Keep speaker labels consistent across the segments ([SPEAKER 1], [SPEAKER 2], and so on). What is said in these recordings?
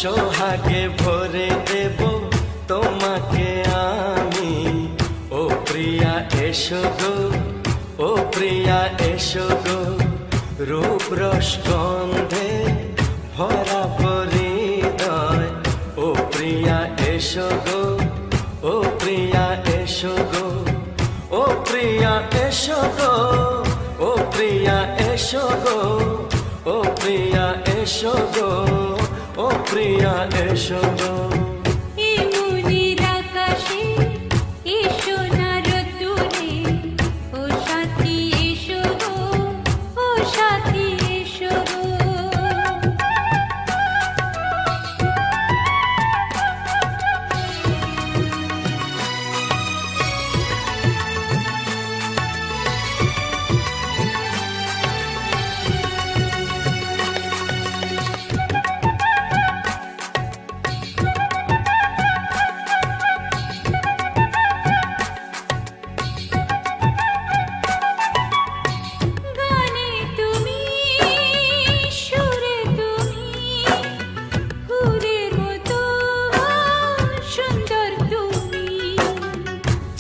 [SPEAKER 1] সোহাগে ভরে দেব তোমাকে আমি। ও প্রিয়া এসো গো, ও প্রিয়া এসো গো, রূপ রস গন্ধে ভরা হৃদয়। ও প্রিয়া এসো গো, ও প্রিয়া এসো গো, ও প্রিয়া এসো গো, ও প্রিয়া এসো গো, ও প্রিয়া এসো গো, ও প্রিয়া এসো গো।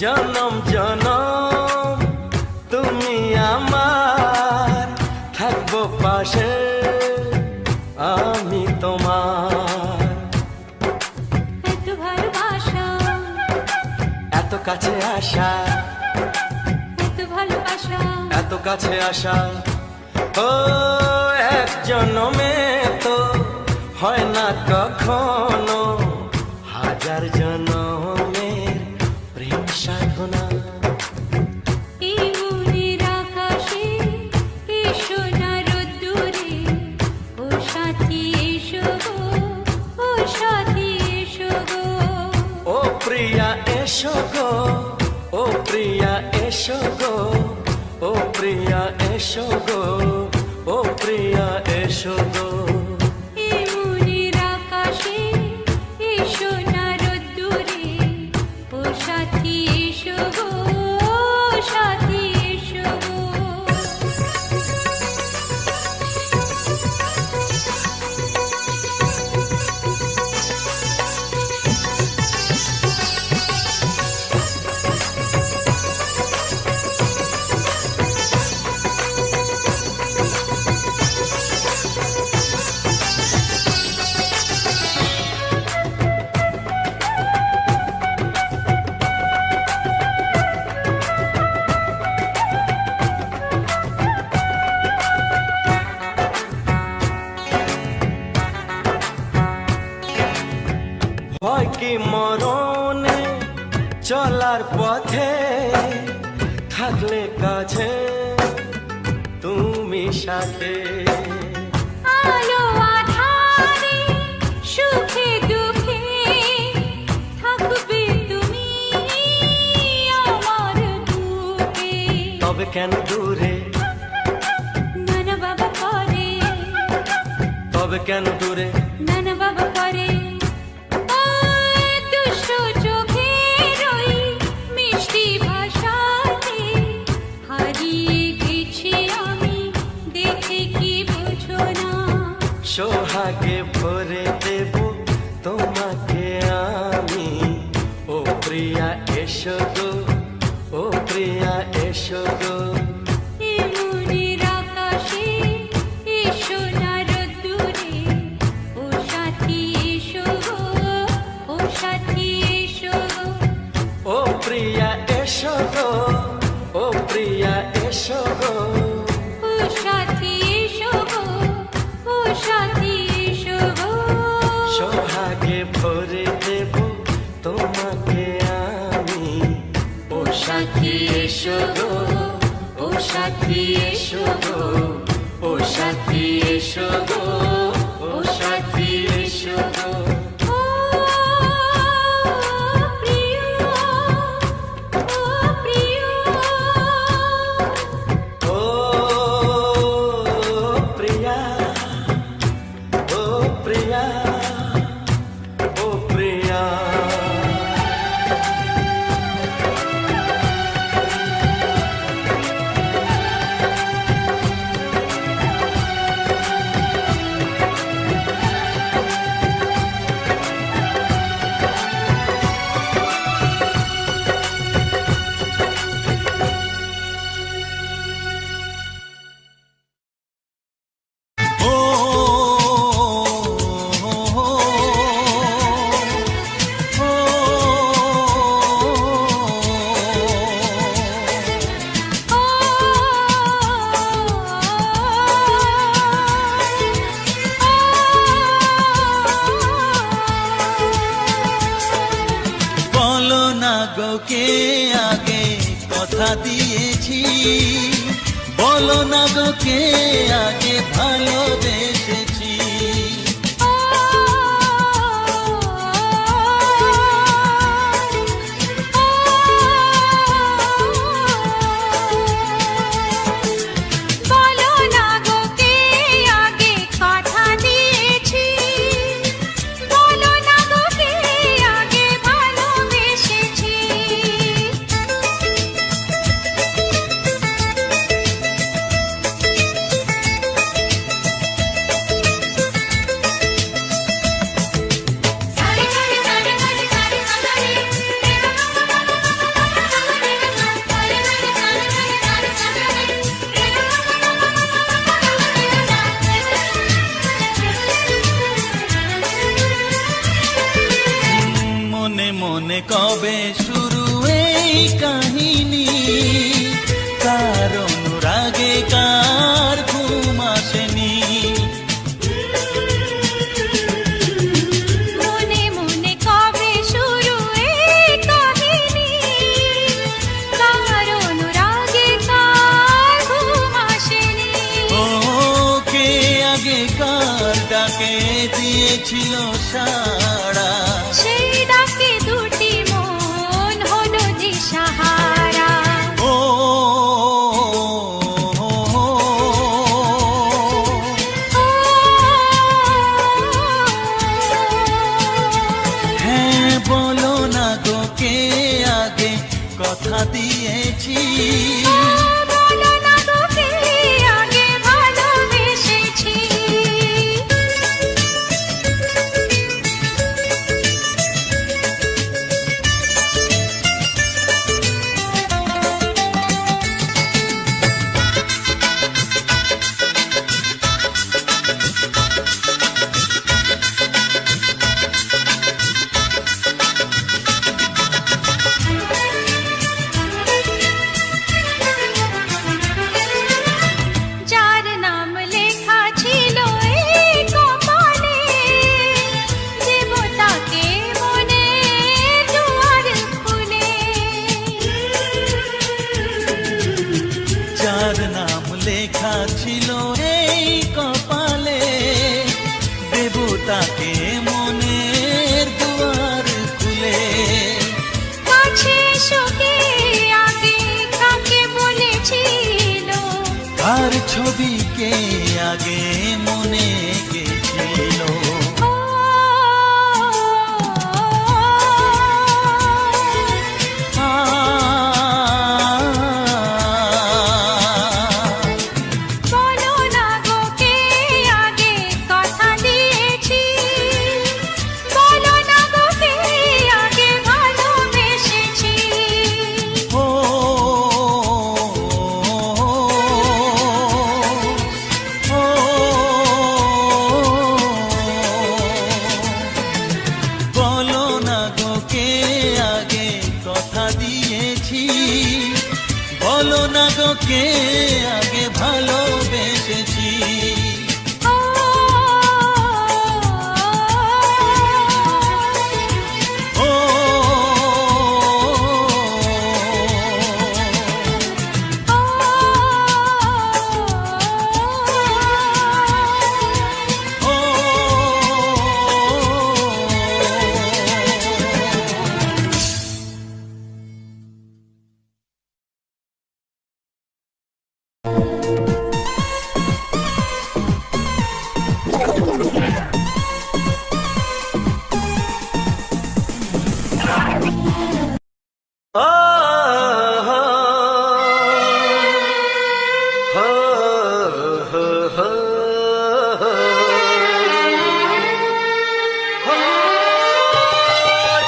[SPEAKER 1] জনম জনম তুমি আমার, থাকবো পাশে আমি তোমার।
[SPEAKER 2] এত ভালোবাসা,
[SPEAKER 1] এত কাছে আসা,
[SPEAKER 2] এত ভালোবাসা,
[SPEAKER 1] এত কাছে আসা, ও এক জনমে তো হয় না কখনো, হাজার জনমের প্রেম সাধনা।
[SPEAKER 2] এই মনের আকাশে এসো না রোদ্দুরে, ও সাথী এসো গো, ও সাথী এসো গো।
[SPEAKER 1] ও প্রিয়া এসো গো, ও প্রিয়া এসো গো, ও প্রিয়া এসো গো, ও প্রিয়া এসো গো।
[SPEAKER 2] এই মনের আকাশে এসো না রোদ্দুরে, ও সাথী এসো গো, ও সাথী এসো গো।
[SPEAKER 1] ভয় কি মরণে চলার পথে, থাকলে কাছে তুমি সাথে।
[SPEAKER 2] আলো আঁধারে সুখে দুঃখে থাকবে তুমি আমার বুকে।
[SPEAKER 1] তবে কেন দূরে,
[SPEAKER 2] নানা বাবা করে,
[SPEAKER 1] তবে কেন দূরে,
[SPEAKER 2] নানা বাবা করে। ওই দুষ্ট চোখের ওই মিষ্টি ভাষাতে হারিয়ে গেছি আমি, দেখে কি বোঝো না।
[SPEAKER 1] সোহাগে ভরে দেব তোমাকে আমি। ও প্রিয়া এসো গো, ও প্রিয়া এসো গো।
[SPEAKER 2] এই মনের আকাশে এসো না রোদ্দুরে, ও সাথী এসো গো, ও সাথী এসো গো।
[SPEAKER 1] ও প্রিয়া এসো গো, ও প্রিয়া এসো গো।
[SPEAKER 2] ও সাথী এসো গো, ও সাথী এসো গো।
[SPEAKER 1] সোহাগে ভরে দেব তোমাকে আমি। ও সাথী এসো গো, ও সাথী এসো গো, ও সাথী এসো গো, ও সাথী এসো গো।
[SPEAKER 2] ও প্রিয়, ও প্রিয়,
[SPEAKER 1] ও প্রিয়া, ও প্রিয়া, ও প্রিয়া।
[SPEAKER 3] গো কে আগে কথা দিয়েছি, বলো না গো কে আগে ভালোবেসেছি।
[SPEAKER 2] বলো না গো কে আগে কথা দিয়েছি, বলো না গো কে আগে ভালোবেসেছি।
[SPEAKER 3] মনে মনে কবে শুরু এই কাহিনী, কার অনুরাগে কার ঘুম আসেনি।
[SPEAKER 2] মনে মনে কবে শুরু এই কাহিনী, কার অনুরাগে কার ঘুম আসেনি।
[SPEAKER 3] ও কে আগে কার ডাকে দিয়েছিল সাড়া,
[SPEAKER 2] সেই ডাকে দুটি মন হলো দিশাহারা।
[SPEAKER 3] ও হ্যাঁ বলো না গো কে আগে কথা দিয়েছি,
[SPEAKER 2] বলো না গো কে আগে ভালোবেসেছি। যার নাম লেখা ছিল এই কপালে, দেব তাকে মনে দুয়ার খুলে।
[SPEAKER 3] যার নাম লেখা ছিল এই কপালে, দেবতাকে মনের দুয়ার খুলে।
[SPEAKER 2] কাছে সুখে আগে কাকে বলেছিল,
[SPEAKER 3] কার ছবিকে আগে মনে গেছিল।
[SPEAKER 2] ও বলো না গো কে আগে কথা দিয়েছি, বলো না গো কে আগে ভালোবেসেছি।
[SPEAKER 3] ও বলো না গো কে আগে কথা দিয়েছি, বলো না গো কে আগে ভালোবেসেছি।
[SPEAKER 2] ও
[SPEAKER 3] ও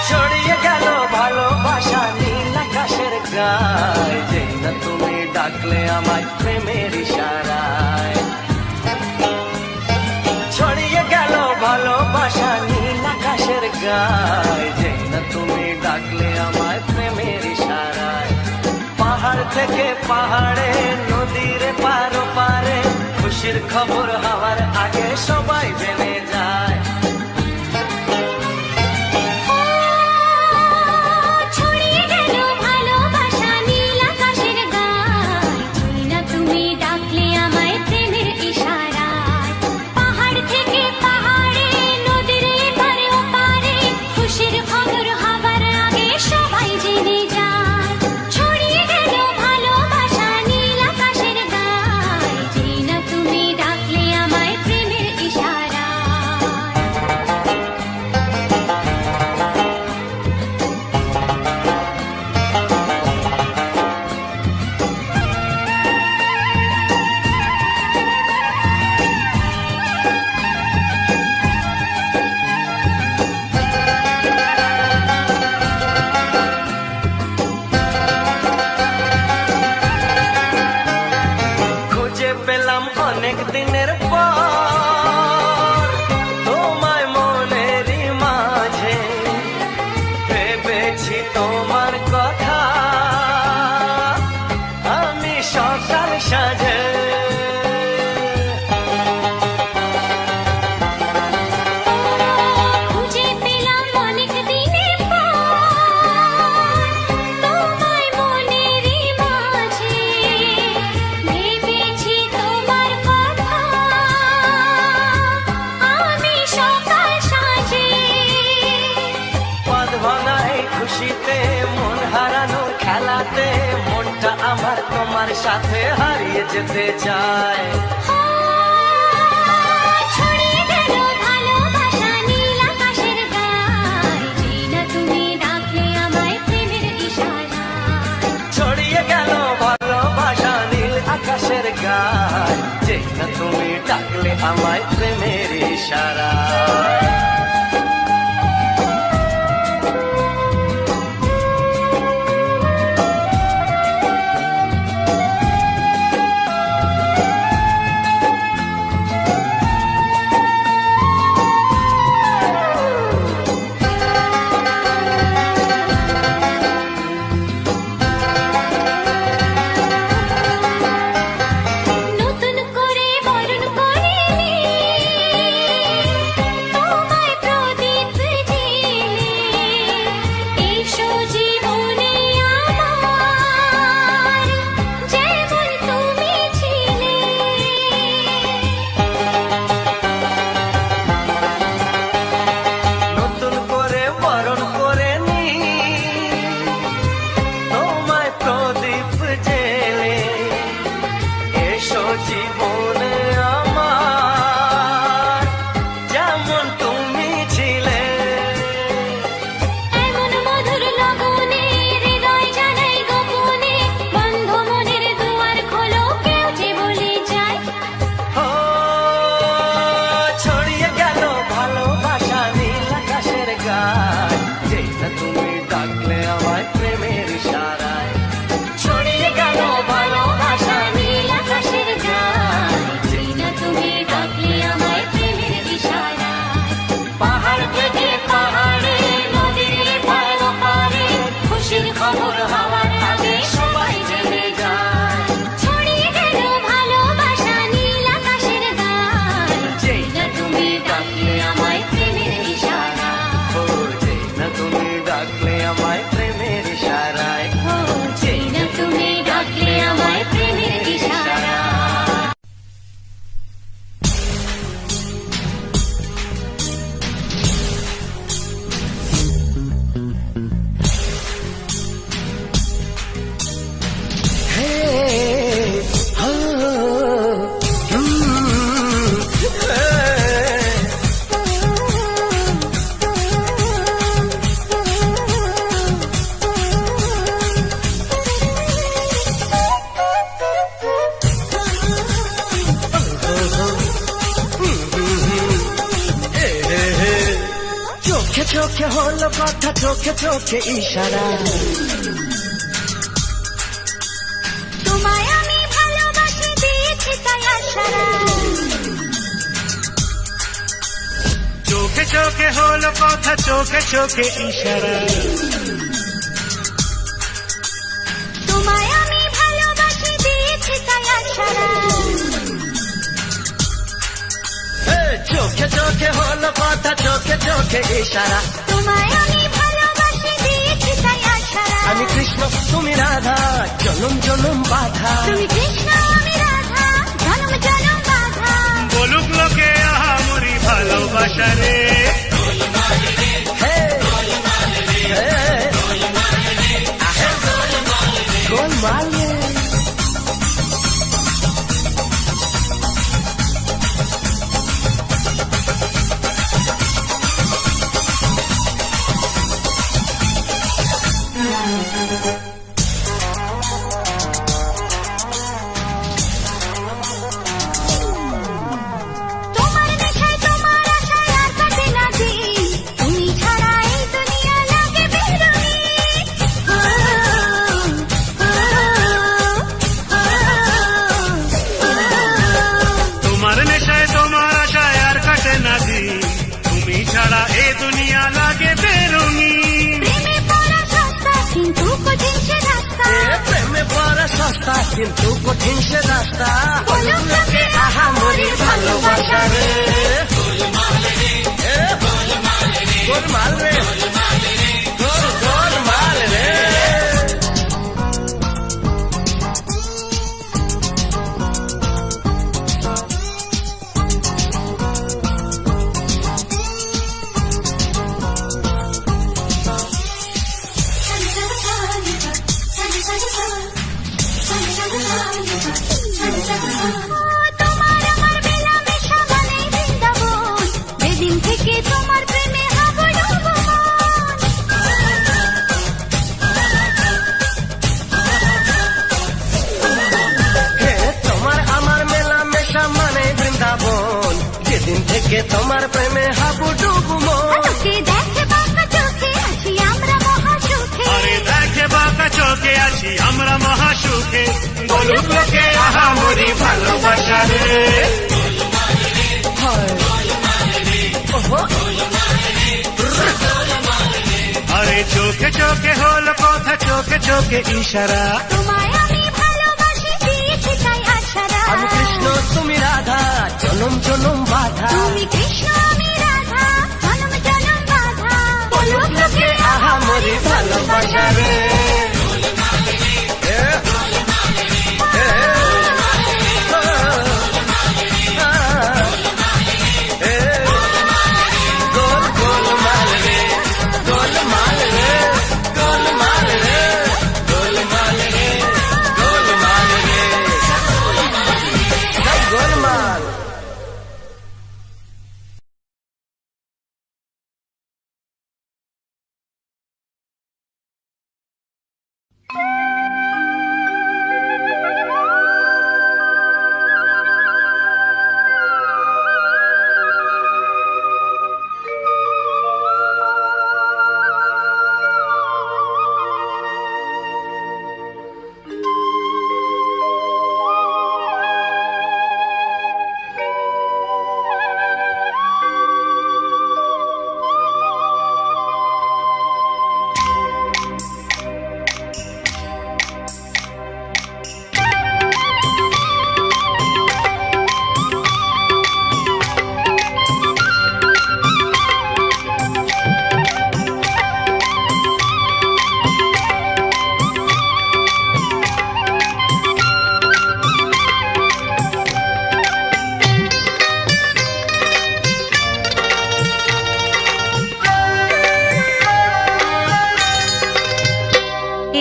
[SPEAKER 1] ছড়িয়ে গেল ভালোবাসা নীল আকাশের গায়, যেই না তুমি ডাকলে আমায় প্রেমের ইশারায়। ছড়িয়ে গেল ভালোবাসা নীল আকাশের গায়, যেই না তুমি ডাকলে আমায় প্রেমের ইশারায়। পাহাড় থেকে পাহাড়ে, নদীর পারো পারে, খুশির খবর হওয়ার আগে সবাই জেনে যায়।
[SPEAKER 2] ছড়িয়ে গেল
[SPEAKER 1] তোমার সাথে হারিয়ে যেতে চায়।
[SPEAKER 2] ছড়িয়ে গেল ভালোবাসা নীল আকাশের গায়ে, যেই না তুমি ডাকলে আমায় প্রেমের ইশারায়।
[SPEAKER 1] ছড়িয়ে গেল ভালোবাসা নীল আকাশের গায়, যেই না তুমি ডাকলে আমায় প্রেমের ইশারায়।
[SPEAKER 2] নতুন করে বরণ করে তোমায় প্রদীপ জেলে, এসো জীবনে আমার, যেমন তুমি ছিলে।
[SPEAKER 1] নতুন করে বরণ করে নি তোমায় প্রদীপ জেলে, এসো জীবনে আমার, যেমন তুমি ছিলে।
[SPEAKER 2] এমন মধুর লগনে হৃদয় জানাই গোপনে, বন্ধ মনের দুয়ার খোলো, কেউ যে বলে যায়।
[SPEAKER 1] ও ছড়িয়ে গেল ভালোবাসা নীল আকাশের গায়, যেই না তুমি ডাকলে আমায় প্রেমের ইশারায়। ছড়িয়ে গেল ভালোবাসা নীল আকাশের গায়,
[SPEAKER 2] যেই না তুমি ডাকলে আমায় প্রেমের ইশারায়।
[SPEAKER 1] পাহাড় থেকে পাহাড়ে, নদীর পার পারে, খুশির খবর হওয়ার আগে সবাই জেনে যায়।
[SPEAKER 2] ছড়িয়ে গেল ভালোবাসা নীল আকাশের গায়ে,
[SPEAKER 1] যেই
[SPEAKER 2] না তুমি ডাকলে আমায় প্রেমের ইশারায়।
[SPEAKER 1] ও যেই না তুমি ডাকলে আমায় প্রেমের ইশারায়।
[SPEAKER 2] ও যেই না তুমি ডাকলে আমায় প্রেমের ইশারায়।
[SPEAKER 1] চোখে চোখে হলো কথা, চোখে চোখে ইশারা।
[SPEAKER 2] তোমায় আমি ভালোবাসি দিয়েছি তাই আশারা।
[SPEAKER 3] চোখে চোখে হলো কথা, চোখে চোখে ইশারা।
[SPEAKER 2] তোমায় আমি ভালোবাসি দিয়েছি তাই আশারা।
[SPEAKER 1] চোখে চোখে হলো কথা, চোখে চোখে ইশারা।
[SPEAKER 2] তোমায় আমি ভালোবাসি দিয়েছি তাই আশারা।
[SPEAKER 1] আমি কৃষ্ণ তুমি রাধা, জনম জনম বাধা।
[SPEAKER 2] তুমি কৃষ্ণ আমি রাধা, জনম জনম বাধা।
[SPEAKER 3] বলুক লোকে আহা মরি ভালোবাসা রে।
[SPEAKER 1] হে, হে, আহে, গোলমাল রে।
[SPEAKER 2] তোমার নেশায় তোমার আশায় আর কাটে না দিন, তুমি ছাড়া এই দুনিয়া লাগে বেরঙিন।
[SPEAKER 3] তোমার নেশায় তোমার আশায় আর কাটে না দিন, তুমি ছাড়া এ দুনিয়া লাগে বেরঙিন।
[SPEAKER 2] প্রেমে পড়া সস্তা কিন্তু কঠিন সে রাস্তা।
[SPEAKER 1] প্রেমে পড়া সস্তা কিন্তু কঠিন সে রাস্তা।
[SPEAKER 2] বলুক লোকে
[SPEAKER 1] আহা মরি ভালোবাসা রে। গোলমাল রে, গোলমাল রে।
[SPEAKER 2] Sunny, sunny, sunny, sunny, sunny, sunny, sunny, sunny, sunny, sunny.
[SPEAKER 3] ভালোবাসা রে।
[SPEAKER 1] ওহো,
[SPEAKER 3] আরে চোখে চোখে হলো কথা, চোখে চোখে ইশারা।
[SPEAKER 2] তোমায় আমি ভালোবাসি, দিয়েছি তাই আশারা।
[SPEAKER 1] আমি কৃষ্ণ তুমি রাধা, জনম জনম বাধা।
[SPEAKER 2] তুমি কৃষ্ণ আমি রাধা, জনম জনম বাধা।
[SPEAKER 1] বলুক লোকে আহা মরি ভালোবাসা রে। গোল গোলমাল রে, গোলমাল রে, গোলমাল রে, গোলমাল রে, গোলমাল রে, গোলমাল।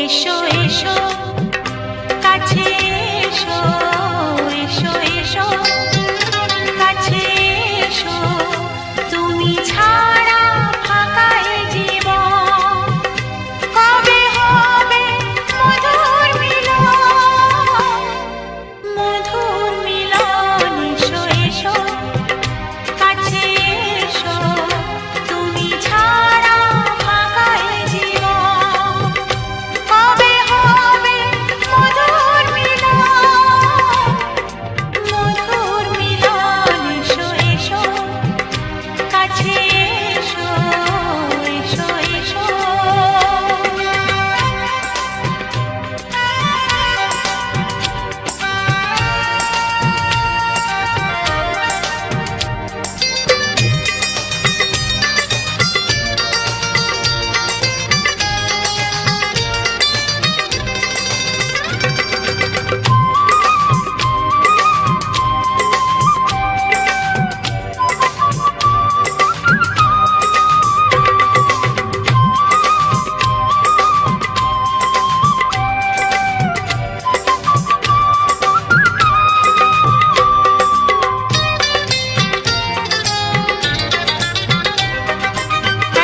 [SPEAKER 2] এসো এসো কাছে এসো, এসো এসো কাছে এসো, তুমি ছাড়া ফাঁকা এ জীবন, কবে হবে মধুর মিলন, মধুর মিলন। এসো এসো কাছে এসো, তুমি ছাড়া ফাঁকা এ জীবন, কবে হবে মধুর মিলন, মধুর মিলন। এসো এসো কাছে এসো, এসো এসো।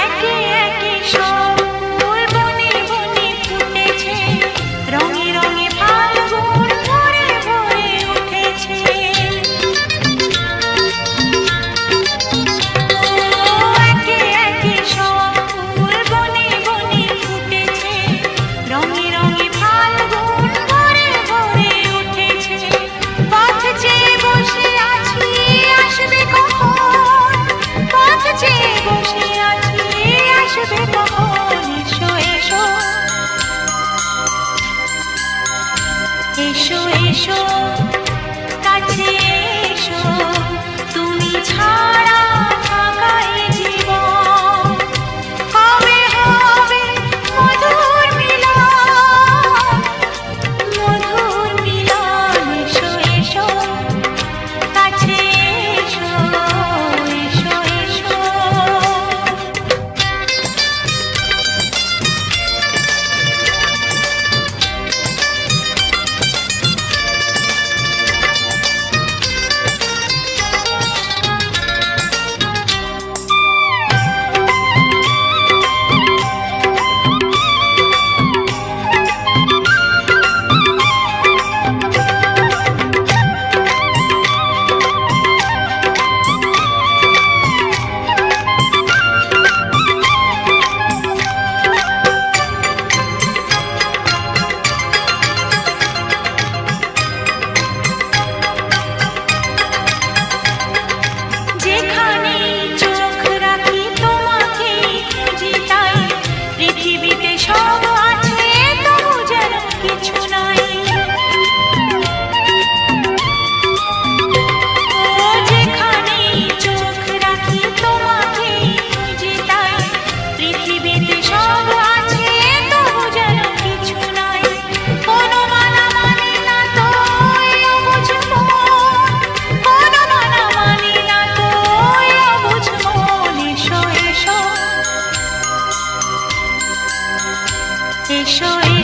[SPEAKER 2] একে একে সব ফুল বনে বনে ফুটেছে, রঙে রঙে ফাল্গুন ভরে ভরে উঠেছে। একে একে সব ফুল বনে বনে ফুটেছে, রঙে রঙে ফাল্গুন ভরে ভরে উঠেছে। পথ চেয়ে বসে আছি, আসবে কখন, পথ চেয়ে বসে আছি, আসবে কখন। এসো এসো, এসো এসো কাছে এসো, তুমি ছাড়া ফাঁকা এ জীবন, কবে হবে মধুর মিলন, মধুর মিলন। এসো এসো কাছে এসো, এসো এসো।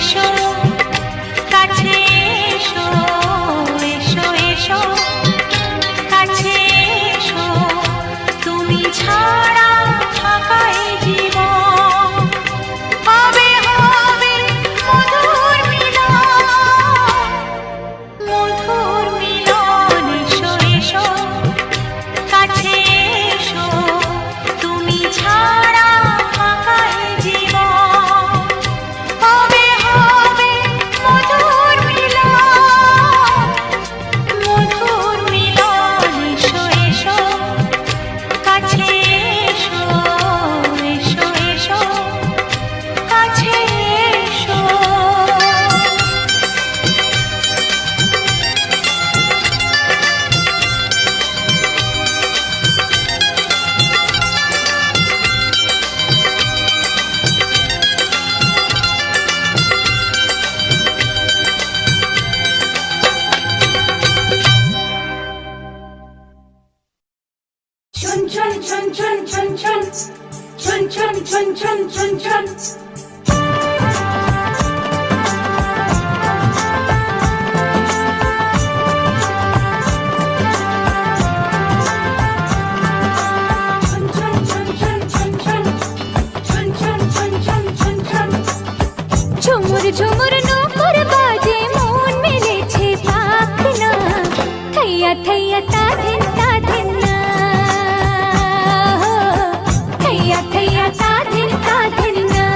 [SPEAKER 2] এসো কাছে এসো এসো এসো কাছে এসো তুমি ছাড়া থাকাই জীবন হবে হবে মধুর মিলন মধুর মিলন এসো এসো কাছে এসো তুমি ছাড়া থাকাই জীবন হবে হবে মধুর মিলন মধুর মিলন এসো এসো কাছে এসো এসো এসো কাছে এসো
[SPEAKER 4] chun chun chun chun chun chun chun chun chun chun chun chun
[SPEAKER 2] ঝুমুর ঝুমুর নূপুর বাজে মন মেলেছে পাখনা থৈয়া থৈয়া তা ধিন না থৈয়া থৈয়া তা ধিন না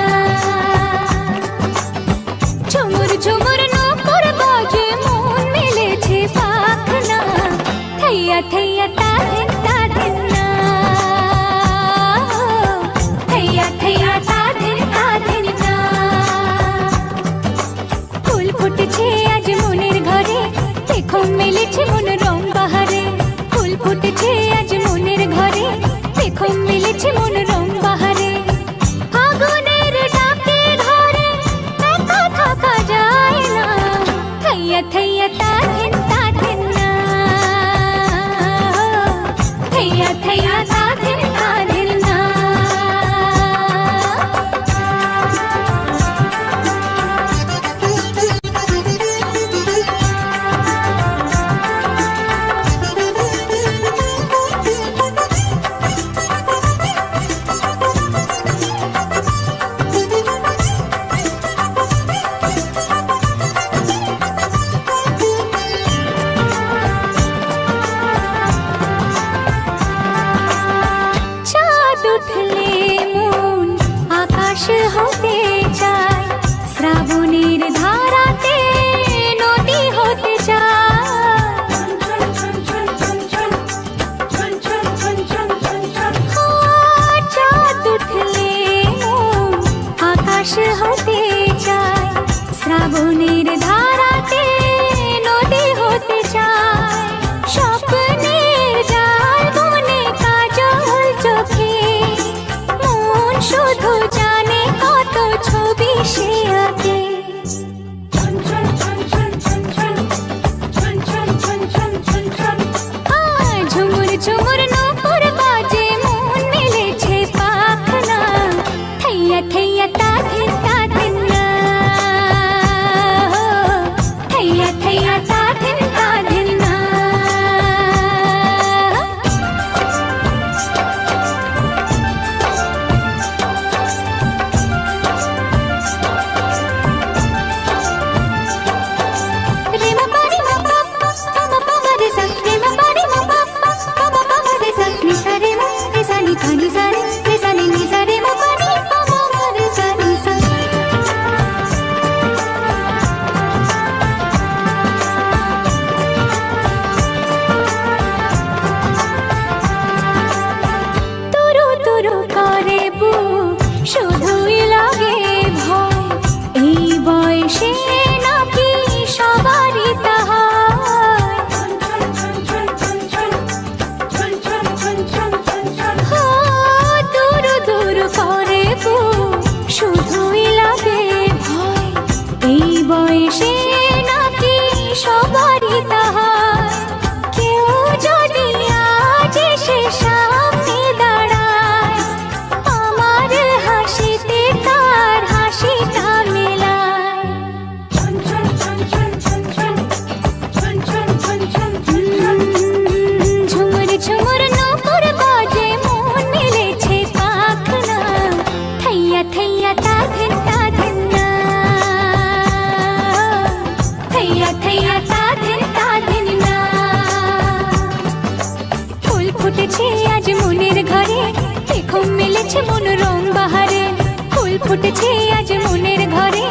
[SPEAKER 2] মেলেছে মন রং বাহারে, ফুল ফুটেছে আজ মনের ঘরে,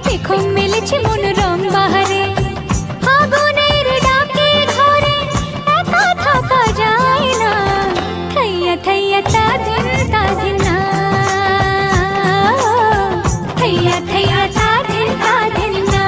[SPEAKER 2] দেখো মেলেছে মন রং বাহারে। আগুনের ডাকে ঘরে একা থাকা যায় না, থাইয়া থাইয়া তাদিন তাদিন না, থাইয়া থাইয়া তাদিন তাদিন না।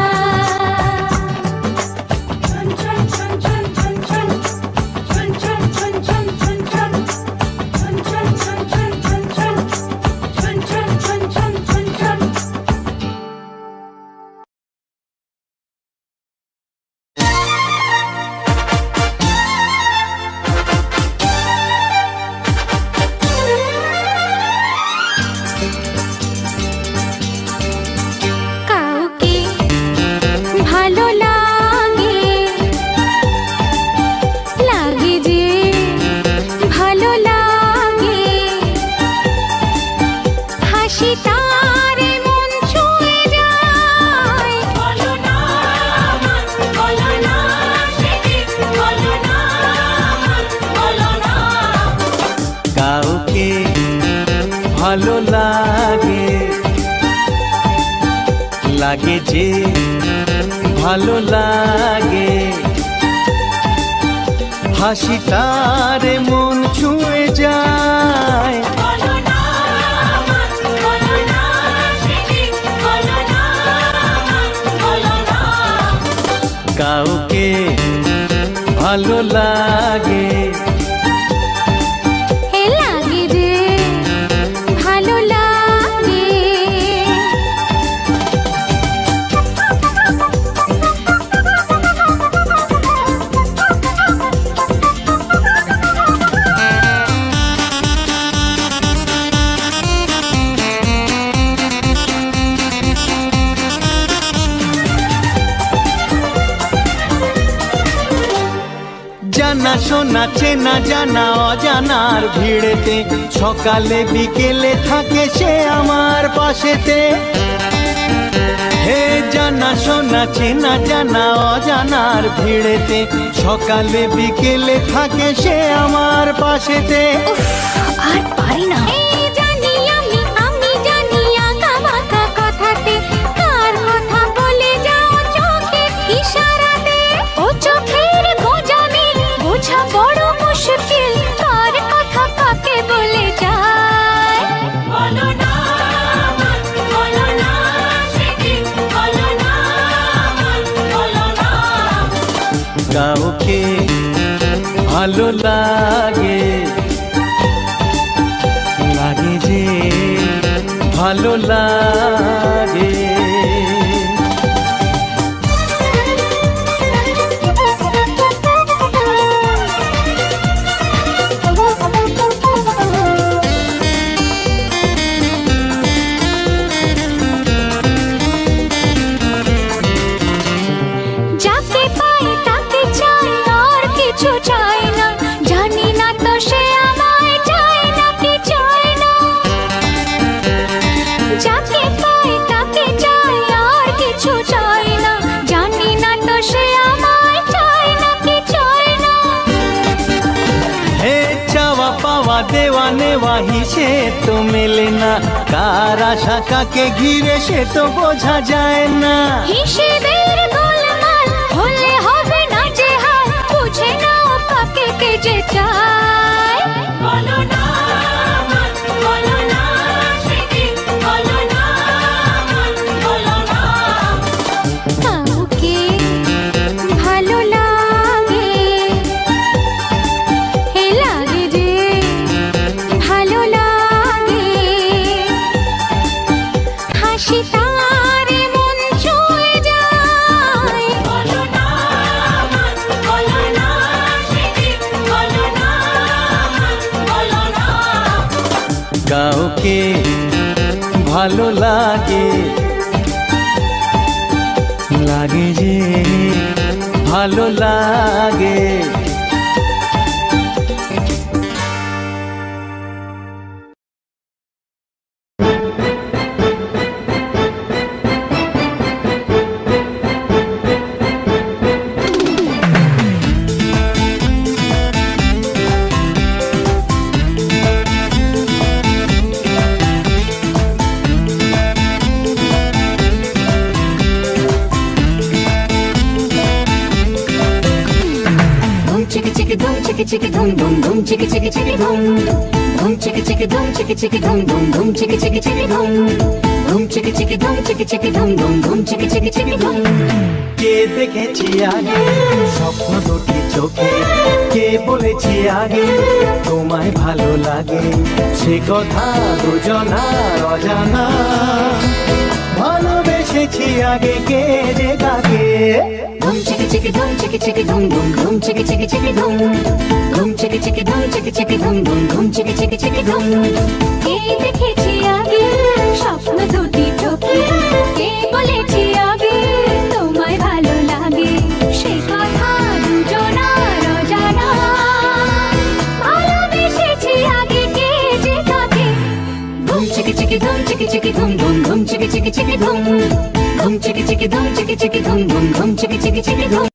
[SPEAKER 2] কাউকে ভালো লাগে, লাগে যে ভালো লাগে, হাসি তার মন ছুঁয়ে যায়। বলো না বলো না সেদিন, বলো না বলো না।
[SPEAKER 1] কাউকে ভালো লাগে, লাগে যে ভালো লাগে, হাসি তার মন ছুঁয়ে যায়।
[SPEAKER 2] বলো না বলো না সেদিন, বলো না বলো না।
[SPEAKER 1] কাউকে ভালো লাগে,
[SPEAKER 2] হে লাগে যে ভালো লাগে।
[SPEAKER 1] জানা শোনা চেনা জানা অজানার ভিড়েতে, সকালে বিকেলে থাকে সে আমার পাশেতে। হে জানা শোনা চেনা জানা অজানার ভিড়েতে, সকালে বিকেলে থাকে সে আমার পাশেতে।
[SPEAKER 2] আর পারি না। এই জানি আমি জানি আঁকাবাঁকা কথাতে, কার কথা বলে যাও চোখের ইশারাতে। ও চোখের গোজামি বোঝা বড় মুশকিল, কার কথা কাকে বলে যায়। বলো না বলো না সেদিন, বলো না বলো না।
[SPEAKER 1] কাউকে ভালো লাগে, লাগে যে ভালো লাগে।
[SPEAKER 2] যাকে পাই তাকে চাই, আর কিছু চাই না, জানি না তো সে আমায় চায় না কি চায় না। যাকে পাই তাকে চাই, আর কিছু চাই না, জানি না তো সে আমায় চায় না কি চায় না।
[SPEAKER 1] হে চাওয়া পাওয়া দেওয়া নেওয়া হিসেব তো মেলে না, কার আশা কাকে ঘিরে সে তো বোঝা যায় না।
[SPEAKER 2] হিসেবের গোলমাল হলে হবে না যে হাল, বুঝে নাও কাকে কে যে চায়। বলো না বলো না সেদিন, বলো না বলো না। কাউকে ভালো লাগে, হে লাগে যে ভালো লাগে, হাসি তার মন ছুঁয়ে যায়। বলো না বলো না সেদিন, বলো না বলো না।
[SPEAKER 1] কাউকে ভালো লাগে, লাগে যে ভালো লাগে।
[SPEAKER 2] চিকি চিকি ধুম ধুম ধুম চিকি চিকি চিকি ধুম ধুম চিকি চিকি ধুম চিকি চিকি ধুম ধুম ধুম চিকি চিকি চিকি ধুম ধুম চিকি চিকি ধুম চিকি চিকি ধুম ধুম ধুম চিকি চিকি চিকি ধুম।
[SPEAKER 1] কে দেখেছি আগে স্বপ্ন দুটি চোখে, কে বলেছি আগে তোমায় ভালো লাগে, সে কথা দুজনার অজানা। ভালোবেসেছি আগে কে যে কাকে।
[SPEAKER 2] ধুম চিকি চিকি ধুম চিকি চিকি ধুম ধুম ধুম চিকি চিকি চিকি ধুম ধুম চিকি চিকি ধুম চিকি চিকি ধুম ধুম ধুম চিকি চিকি চিকি ধুম। কে দেখেছি আগে স্বপ্ন দুটি চোখে, কে বলেছি আগে তোমায় ভালো লাগে, সে কথা দুজনার অজানা। ভালোবেসেছি আগে কে যে কাকে। ধুম চিকি চিকি ধুম চিকি চিকি ধুম ধুম ধুম চিকি চিকি চিকি ধুম ধুম চিকি চিকি ধুম চিকি চিকি ধুম ধুম ধুম চিকি চিকি চিকি ধুম।